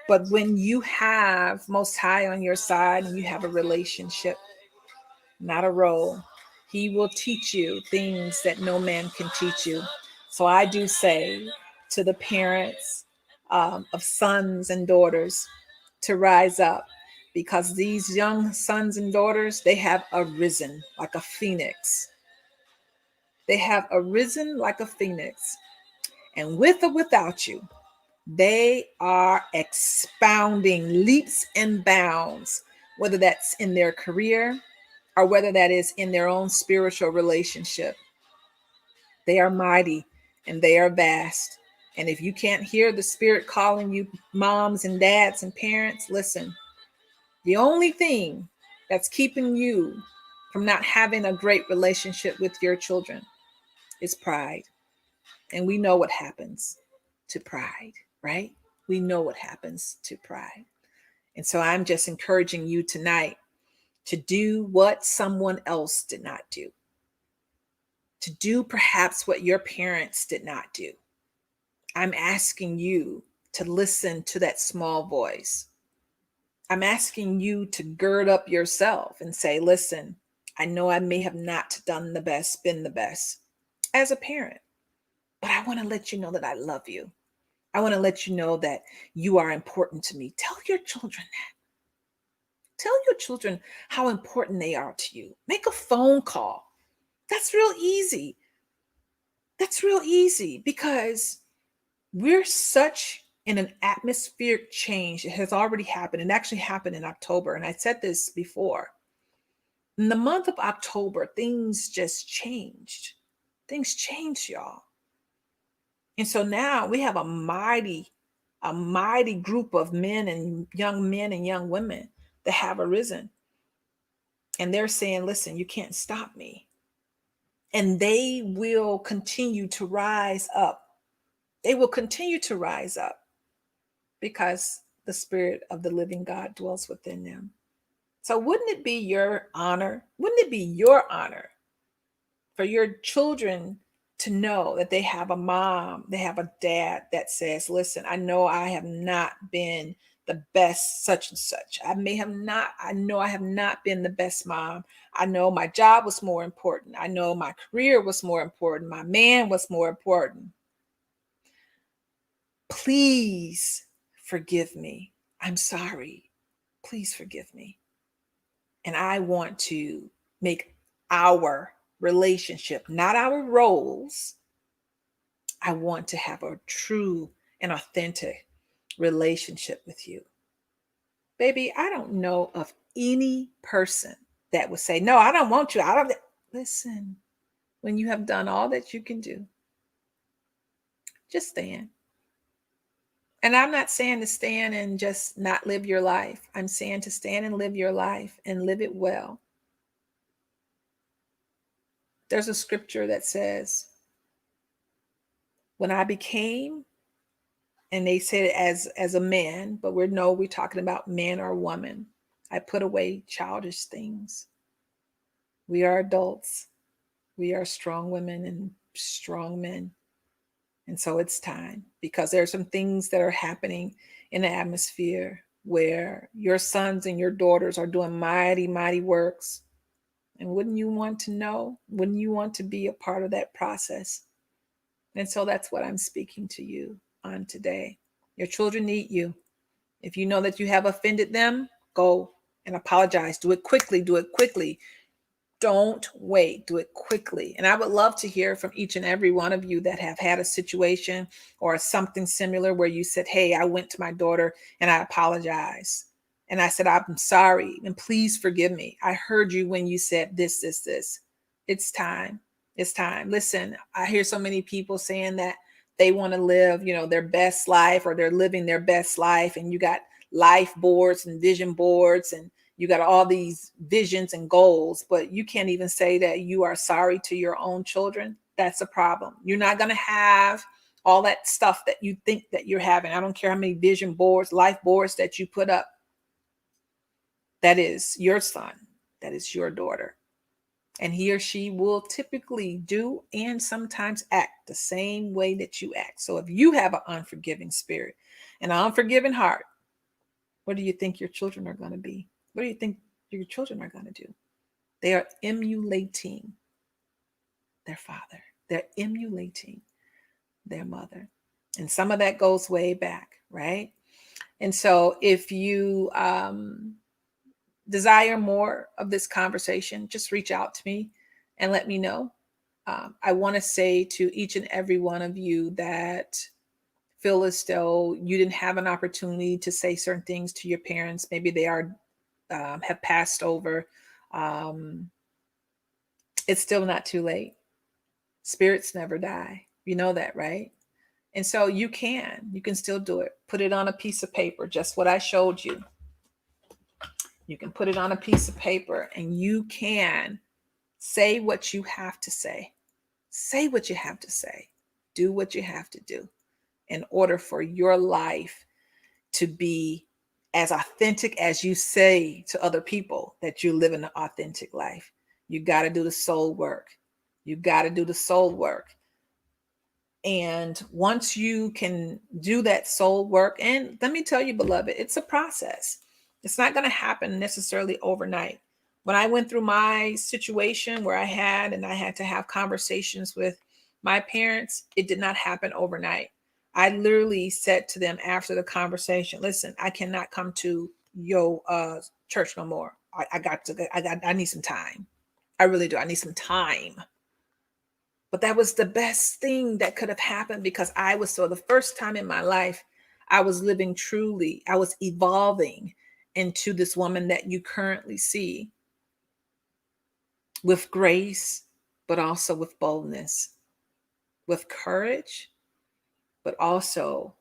But when you have Most High on your side and you have a relationship, not a role, He will teach you things that no man can teach you. So I do say to the parents of sons and daughters to rise up, because these young sons and daughters, they have arisen like a phoenix. They have arisen like a phoenix. And with or without you, they are expounding leaps and bounds, whether that's in their career or whether that is in their own spiritual relationship. They are mighty and they are vast. And if you can't hear the Spirit calling you, moms and dads and parents, listen. The only thing that's keeping you from not having a great relationship with your children is pride. And we know what happens to pride, right? We know what happens to pride. And so I'm just encouraging you tonight to do what someone else did not do, to do perhaps what your parents did not do. I'm asking you to listen to that small voice. I'm asking you to gird up yourself and say, listen, I know I may have not done the best, been the best as a parent, but I want to let you know that I love you. I want to let you know that you are important to me. Tell your children that. Tell your children how important they are to you. Make a phone call. That's real easy. That's real easy, because we're such in an atmospheric change. It has already happened. It actually happened in October. And I said this before. In the month of October, things just changed. Things changed, y'all. And so now we have a mighty group of men and young women that have arisen. And they're saying, listen, you can't stop me. And they will continue to rise up. They will continue to rise up because the Spirit of the living God dwells within them. So wouldn't it be your honor? Wouldn't it be your honor for your children to know that they have a mom, they have a dad that says, listen, I know I have not been the best such and such. I know I have not been the best mom. I know my job was more important. I know my career was more important. My man was more important. Please forgive me. I'm sorry. Please forgive me. And I want to make our relationship, not our roles. I want to have a true and authentic relationship with you. Baby, I don't know of any person that would say, no, I don't want you. I don't. Listen, when you have done all that you can do, just stand. And I'm not saying to stand and just not live your life. I'm saying to stand and live your life and live it well. There's a scripture that says, when I became, and they said it as a man, but we're talking about man or woman. I put away childish things. We are adults. We are strong women and strong men. And so it's time, because there are some things that are happening in the atmosphere where your sons and your daughters are doing mighty, mighty works. And wouldn't you want to know? Wouldn't you want to be a part of that process? And so that's what I'm speaking to you on today. Your children need you. If you know that you have offended them, go and apologize. Do it quickly. Do it quickly. Don't wait. Do it quickly. And I would love to hear from each and every one of you that have had a situation or something similar where you said, hey, I went to my daughter and I apologized. And I said, I'm sorry. And please forgive me. I heard you when you said this, this, this. It's time. It's time. Listen, I hear so many people saying that they want to live, their best life, or they're living their best life. And you got life boards and vision boards, and you got all these visions and goals, but you can't even say that you are sorry to your own children. That's a problem. You're not going to have all that stuff that you think that you're having. I don't care how many vision boards, life boards that you put up. That is your son. That is your daughter. And he or she will typically do and sometimes act the same way that you act. So if you have an unforgiving spirit and an unforgiving heart, what do you think your children are going to be? What do you think your children are going to do? They are emulating their father. They're emulating their mother. And some of that goes way back, right? And so if you desire more of this conversation, just reach out to me and let me know. I want to say to each and every one of you that feel as though you didn't have an opportunity to say certain things to your parents. Maybe they are have passed over. It's still not too late. Spirits never die. You know that, right? And so you can still do it. Put it on a piece of paper, just what I showed you. You can put it on a piece of paper and you can say what you have to say. Say what you have to say. Do what you have to do in order for your life to be as authentic as you say to other people that you live an authentic life. You got to do the soul work. You got to do the soul work. And once you can do that soul work, and let me tell you, beloved, it's a process. It's not going to happen necessarily overnight. When I went through my situation where I had to have conversations with my parents, it did not happen overnight. I literally said to them after the conversation, listen, I cannot come to your church no more. I need some time. I really do. I need some time. But that was the best thing that could have happened, because the first time in my life, I was living truly, I was evolving into this woman that you currently see, with grace, but also with boldness, with courage, but also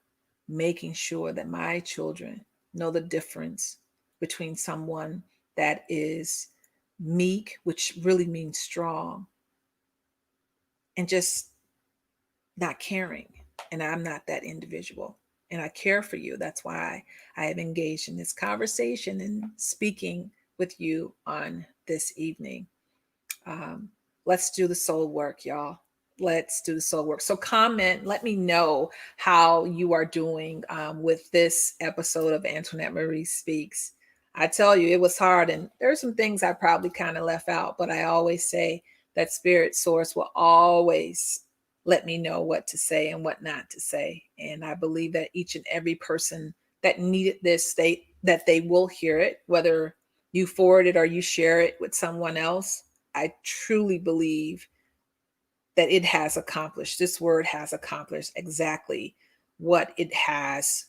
making sure that my children know the difference between someone that is meek, which really means strong, and just not caring. And I'm not that individual. And I care for you. That's why I have engaged in this conversation and speaking with you on this evening. Let's do the soul work, y'all. let's do the soul work. So comment, let me know how you are doing with this episode of Antoinette Marie Speaks. I tell you, it was hard, and there's some things I probably kind of left out, but I always say that spirit source will always let me know what to say and what not to say. And I believe that each and every person that needed this, that they will hear it, whether you forward it or you share it with someone else. I truly believe that it has accomplished, this word has accomplished exactly what it has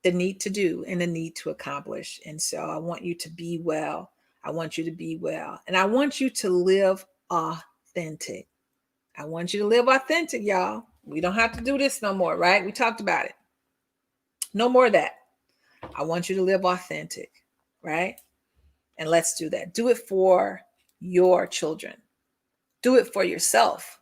the need to do and the need to accomplish. And so I want you to be well. I want you to be well. And I want you to live authentic. I want you to live authentic, y'all. We don't have to do this no more, right? We talked about it. No more of that. I want you to live authentic, right? And let's do that. Do it for your children. Do it for yourself.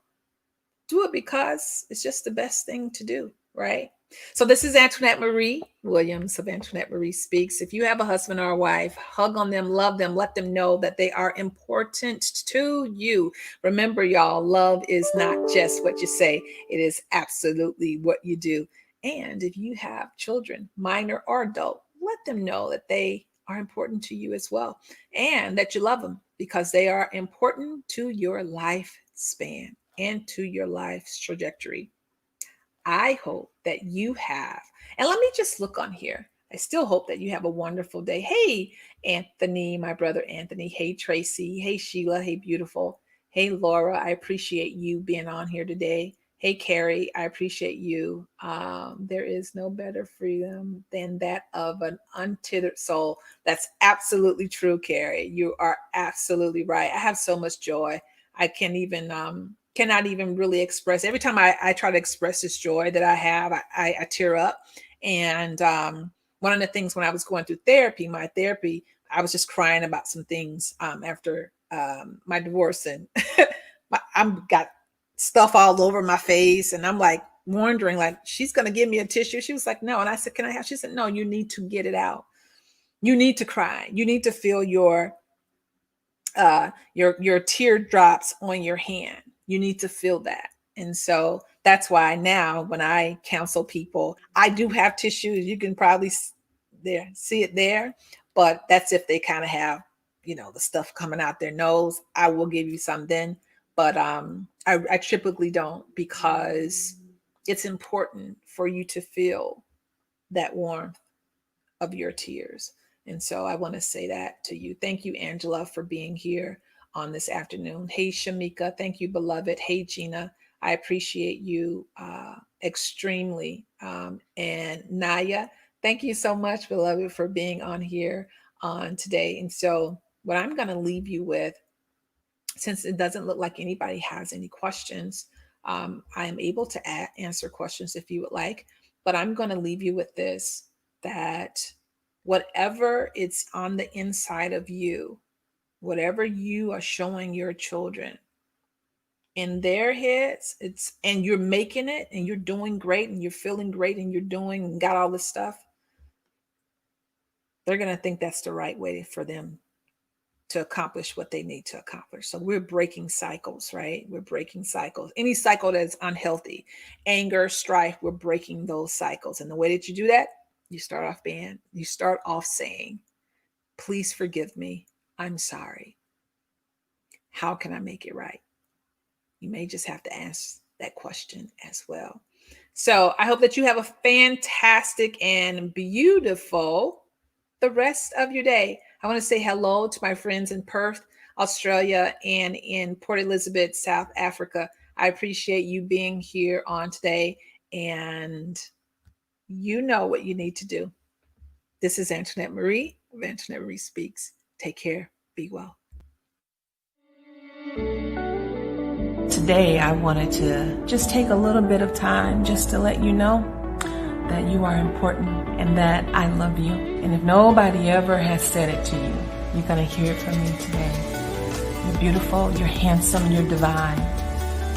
Do it because it's just the best thing to do, right? So this is Antoinette Marie Williams of Antoinette Marie Speaks. If you have a husband or a wife, hug on them, love them, let them know that they are important to you. Remember, y'all, love is not just what you say. It is absolutely what you do. And if you have children, minor or adult, let them know that they are important to you as well, and that you love them because they are important to your lifespan and to your life's trajectory. I hope that you have, and let me just look on here. I still hope that you have a wonderful day. Hey, Anthony, my brother Anthony. Hey, Tracy. Hey, Sheila. Hey, beautiful. Hey, Laura. I appreciate you being on here today. Hey, Carrie. I appreciate you. There is no better freedom than that of an untethered soul. That's absolutely true, Carrie. You are absolutely right. I have so much joy. I cannot even really express. Every time I try to express this joy that I have, I tear up. And one of the things when I was going through my therapy, I was just crying about some things after my divorce, and I'm got stuff all over my face, and I'm like wondering, like, she's gonna give me a tissue. She was like, no, and I said, can I have? She said, no, you need to get it out. You need to cry. You need to feel your teardrops on your hand. You need to feel that. And so that's why now when I counsel people, I do have tissues. You can probably see it there, but that's if they kind of have, the stuff coming out their nose. I will give you some then, but I typically don't, because it's important for you to feel that warmth of your tears. And so I want to say that to you. Thank you, Angela, for being here on this afternoon. Hey, Shamika. Thank you, beloved. Hey, Gina. I appreciate you extremely. And Naya, thank you so much, beloved, for being on here on today. And so what I'm going to leave you with, since it doesn't look like anybody has any questions, I am able to answer questions if you would like, but I'm going to leave you with this, that whatever it's on the inside of you, whatever you are showing your children in their heads, and you're making it, and you're doing great, and you're feeling great, and got all this stuff, they're going to think that's the right way for them to accomplish what they need to accomplish. So we're breaking cycles, right? We're breaking cycles. Any cycle that's unhealthy, anger, strife, we're breaking those cycles. And the way that you do that, you start off saying, please forgive me. I'm sorry. How can I make it right? You may just have to ask that question as well. So I hope that you have a fantastic and beautiful the rest of your day. I want to say hello to my friends in Perth, Australia, and in Port Elizabeth, South Africa. I appreciate you being here on today, and you know what you need to do. This is Antoinette Marie of Antoinette Marie Speaks. Take care. Be well. Today, I wanted to just take a little bit of time just to let you know that you are important and that I love you. And if nobody ever has said it to you, you're going to hear it from me today. You're beautiful, you're handsome, you're divine.